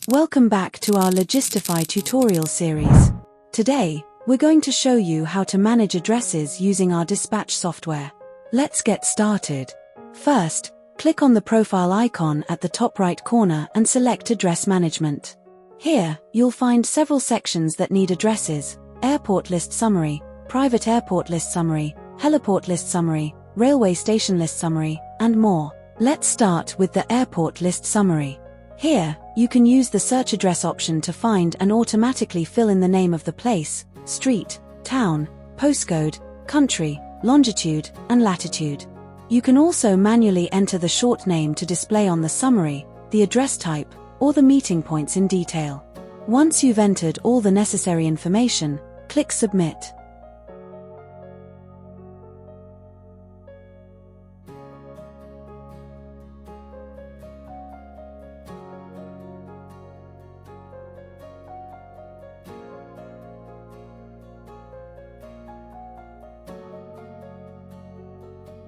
Welcome back to our Logistify tutorial series. Today, we're going to show you how to manage addresses using our dispatch software. Let's get started. First, click on the profile icon at the top right corner and select Address Management. Here, you'll find several sections that need addresses: Airport List Summary, Private Airport List Summary, Heliport List Summary, Railway Station List Summary, and more. Let's start with the Airport List Summary. Here, you can use the search address option to find and automatically fill in the name of the place, street, town, postcode, country, longitude, and latitude. You can also manually enter the short name to display on the summary, the address type, or the meeting points in detail. Once you've entered all the necessary information, click Submit.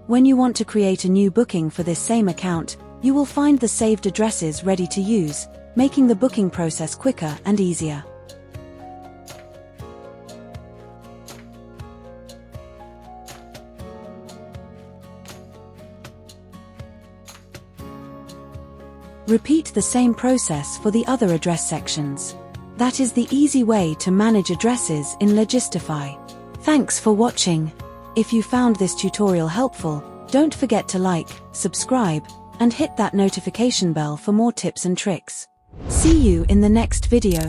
When you want to create a new booking for this same account, you will find the saved addresses ready to use, making the booking process quicker and easier. Repeat the same process for the other address sections. That is the easy way to manage addresses in Logistify. Thanks for watching. If you found this tutorial helpful, don't forget to like, subscribe, and hit that notification bell for more tips and tricks. See you in the next video.